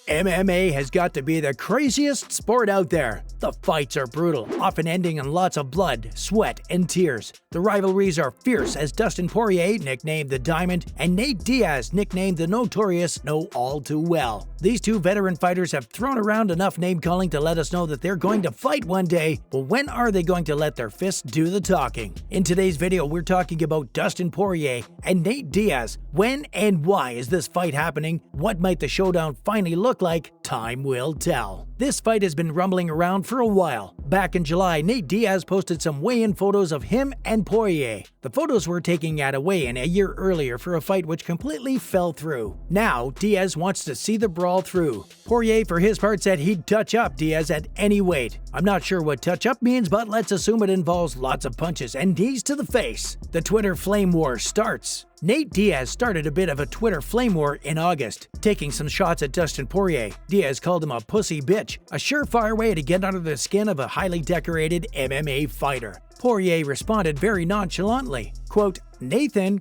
MMA has got to be the craziest sport out there. The fights are brutal, often ending in lots of blood, sweat, and tears. The rivalries are fierce as Dustin Poirier, nicknamed the Diamond, and Nate Diaz, nicknamed the Notorious, know all too well. These two veteran fighters have thrown around enough name-calling to let us know that they're going to fight one day, but when are they going to let their fists do the talking? In today's video, we're talking about Dustin Poirier and Nate Diaz. When and why is this fight happening? What might the showdown finally look like? Time will tell. This fight has been rumbling around for a while. Back in July, Nate Diaz posted some weigh-in photos of him and Poirier. The photos were taken at a weigh-in a year earlier for a fight which completely fell through. Now, Diaz wants to see the brawl through. Poirier, for his part, said he'd touch up Diaz at any weight. I'm not sure what touch up means, but let's assume it involves lots of punches and knees to the face. The Twitter flame war starts. Nate Diaz started a bit of a Twitter flame war in August, taking some shots at Dustin Poirier. Diaz called him a pussy bitch, a surefire way to get under the skin of a highly decorated MMA fighter. Poirier responded very nonchalantly, quote, Nathan, ?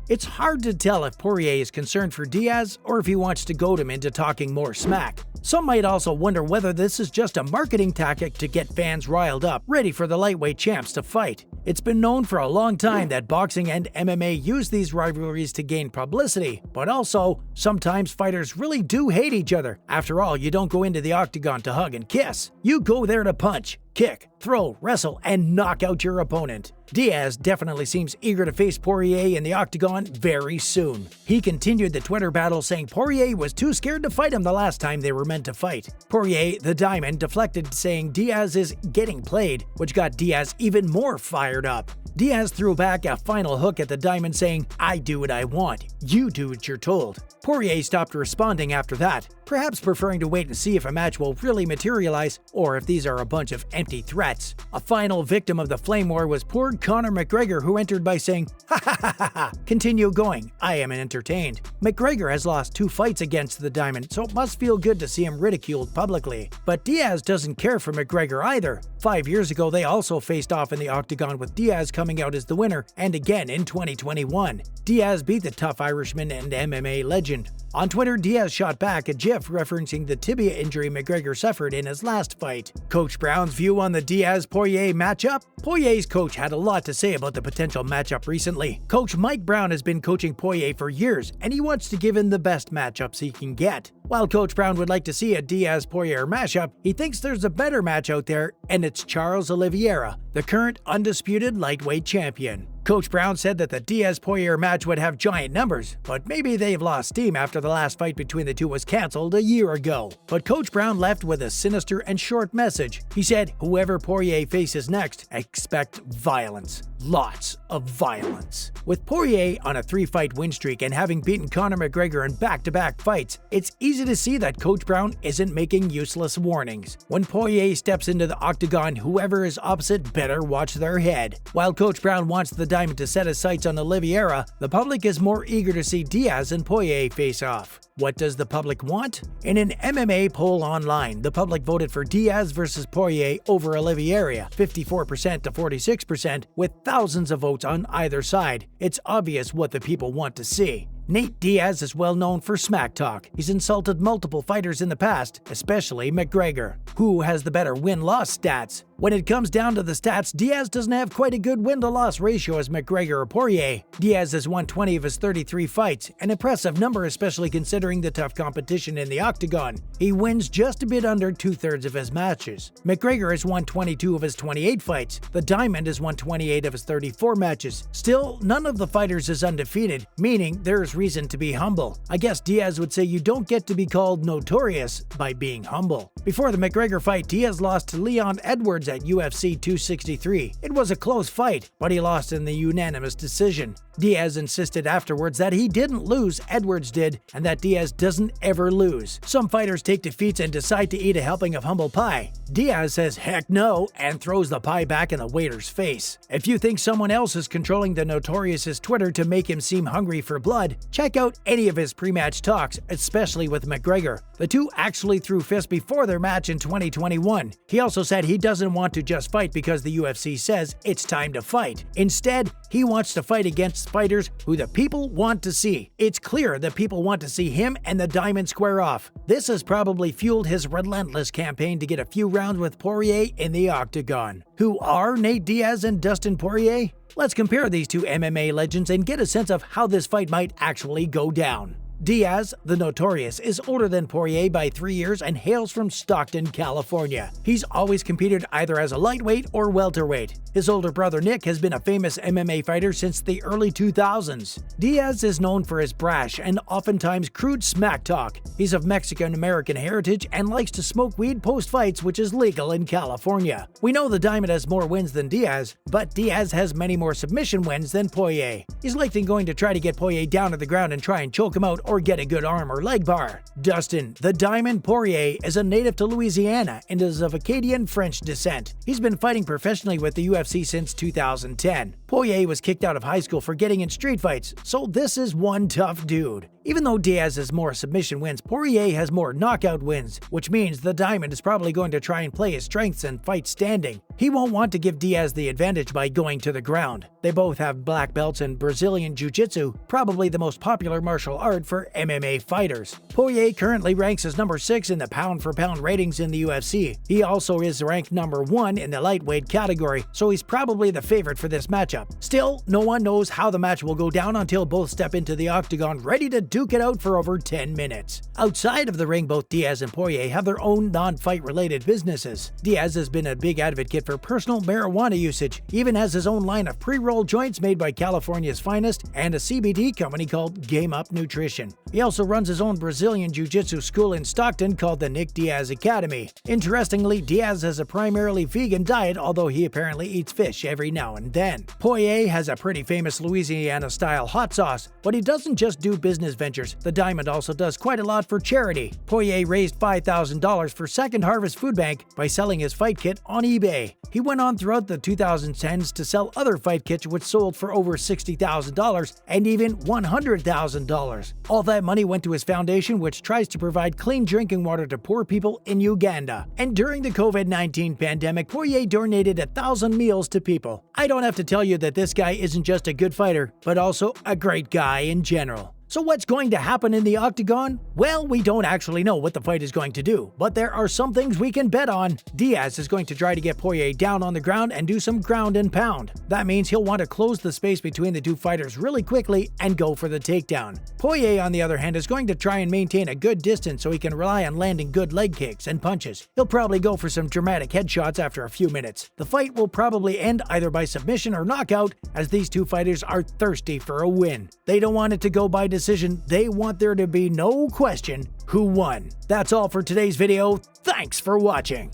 It's hard to tell if Poirier is concerned for Diaz or if he wants to goad him into talking more smack. Some might also wonder whether this is just a marketing tactic to get fans riled up, ready for the lightweight champs to fight. It's been known for a long time that boxing and MMA use these rivalries to gain publicity, but also, sometimes fighters really do hate each other. After all, you don't go into the octagon to hug and kiss. You go there to punch, kick, throw, wrestle, and knock out your opponent. Diaz definitely seems eager to face Poirier in the octagon very soon. He continued the Twitter battle saying Poirier was too scared to fight him the last time they were meant to fight. Poirier, the Diamond, deflected saying Diaz is getting played, which got Diaz even more fired up. Diaz threw back a final hook at the Diamond saying, I do what I want, you do what you're told. Poirier stopped responding after that, perhaps preferring to wait and see if a match will really materialize or if these are a bunch of empty threats. A final victim of the flame war was poor Conor McGregor, who entered by saying, ha ha ha ha ha, continue going, I am entertained. McGregor has lost 2 fights against the Diamond, so it must feel good to see him ridiculed publicly. But Diaz doesn't care for McGregor either. 5 years ago, they also faced off in the octagon with Diaz coming out as the winner, and again in 2021. Diaz beat the tough Irishman and MMA legend. On Twitter, Diaz shot back a gif referencing the tibia injury McGregor suffered in his last fight. Coach Brown's view on the Diaz-Poirier matchup? Poirier's coach had a lot to say about the potential matchup recently. Coach Mike Brown has been coaching Poirier for years, and he wants to give him the best matchups he can get. While Coach Brown would like to see a Diaz-Poirier matchup, he thinks there's a better match out there, and it's Charles Oliveira, the current undisputed lightweight champion. Coach Brown said that the Diaz-Poirier match would have giant numbers, but maybe they've lost steam after the last fight between the two was cancelled a year ago. But Coach Brown left with a sinister and short message. He said, whoever Poirier faces next, expect violence. Lots of violence. With Poirier on a 3-fight win streak and having beaten Conor McGregor in back-to-back fights, it's easy to see that Coach Brown isn't making useless warnings. When Poirier steps into the octagon, whoever is opposite better watch their head. While Coach Brown wants the Diamond to set his sights on Oliveira, the public is more eager to see Diaz and Poirier face off. What does the public want? In an MMA poll online, the public voted for Diaz versus Poirier over Oliveira, 54% to 46%, with thousands of votes on either side. It's obvious what the people want to see. Nate Diaz is well known for smack talk. He's insulted multiple fighters in the past, especially McGregor. Who has the better win-loss stats? When it comes down to the stats, Diaz doesn't have quite a good win-to-loss ratio as McGregor or Poirier. Diaz has won 20 of his 33 fights, an impressive number especially considering the tough competition in the octagon. He wins just a bit under 2/3 of his matches. McGregor has won 22 of his 28 fights. The Diamond has won 28 of his 34 matches. Still, none of the fighters is undefeated, meaning there's reason to be humble. I guess Diaz would say you don't get to be called notorious by being humble. Before the McGregor fight, Diaz lost to Leon Edwards at UFC 263. It was a close fight, but he lost in the unanimous decision. Diaz insisted afterwards that he didn't lose, Edwards did, and that Diaz doesn't ever lose. Some fighters take defeats and decide to eat a helping of humble pie. Diaz says heck no and throws the pie back in the waiter's face. If you think someone else is controlling the Notorious's Twitter to make him seem hungry for blood, check out any of his pre-match talks, especially with McGregor. The two actually threw fists before their match in 2021. He also said he doesn't want want to just fight because the UFC says it's time to fight. Instead, he wants to fight against fighters who the people want to see. It's clear that people want to see him and the Diamond square off. This has probably fueled his relentless campaign to get a few rounds with Poirier in the octagon. Who are Nate Diaz and Dustin Poirier? Let's compare these two MMA legends and get a sense of how this fight might actually go down. Diaz, the Notorious, is older than Poirier by 3 years and hails from Stockton, California. He's always competed either as a lightweight or welterweight. His older brother Nick has been a famous MMA fighter since the early 2000s. Diaz is known for his brash and oftentimes crude smack talk. He's of Mexican-American heritage and likes to smoke weed post-fights, which is legal in California. We know the Diamond has more wins than Diaz, but Diaz has many more submission wins than Poirier. He's likely going to try to get Poirier down to the ground and try and choke him out or get a good arm or leg bar. Dustin, the Diamond Poirier, is a native to Louisiana and is of Acadian French descent. He's been fighting professionally with the UFC since 2010. Poirier was kicked out of high school for getting in street fights, so this is one tough dude. Even though Diaz has more submission wins, Poirier has more knockout wins, which means the Diamond is probably going to try and play his strengths and fight standing. He won't want to give Diaz the advantage by going to the ground. They both have black belts in Brazilian Jiu-Jitsu, probably the most popular martial art for MMA fighters. Poirier currently ranks as number 6 in the pound-for-pound ratings in the UFC. He also is ranked number 1 in the lightweight category, so he's probably the favorite for this matchup. Still, no one knows how the match will go down until both step into the octagon ready to duke it out for over 10 minutes. Outside of the ring, both Diaz and Poirier have their own non-fight related businesses. Diaz has been a big advocate for personal marijuana usage, even has his own line of pre-roll joints made by California's finest and a CBD company called Game Up Nutrition. He also runs his own Brazilian Jiu-Jitsu school in Stockton called the Nick Diaz Academy. Interestingly, Diaz has a primarily vegan diet, although he apparently eats fish every now and then. Poirier has a pretty famous Louisiana-style hot sauce, but he doesn't just do business ventures. The Diamond also does quite a lot for charity. Poirier raised $5,000 for Second Harvest Food Bank by selling his fight kit on eBay. He went on throughout the 2010s to sell other fight kits which sold for over $60,000 and even $100,000. All that money went to his foundation, which tries to provide clean drinking water to poor people in Uganda. And during the COVID-19 pandemic, Poirier donated 1,000 meals to people. I don't have to tell you that this guy isn't just a good fighter, but also a great guy in general. So what's going to happen in the octagon? Well, we don't actually know what the fight is going to do, but there are some things we can bet on. Diaz is going to try to get Poirier down on the ground and do some ground and pound. That means he'll want to close the space between the two fighters really quickly and go for the takedown. Poirier, on the other hand, is going to try and maintain a good distance so he can rely on landing good leg kicks and punches. He'll probably go for some dramatic headshots after a few minutes. The fight will probably end either by submission or knockout, as these two fighters are thirsty for a win. They don't want it to go by decision. They want there to be no question who won. That's all for today's video. Thanks for watching.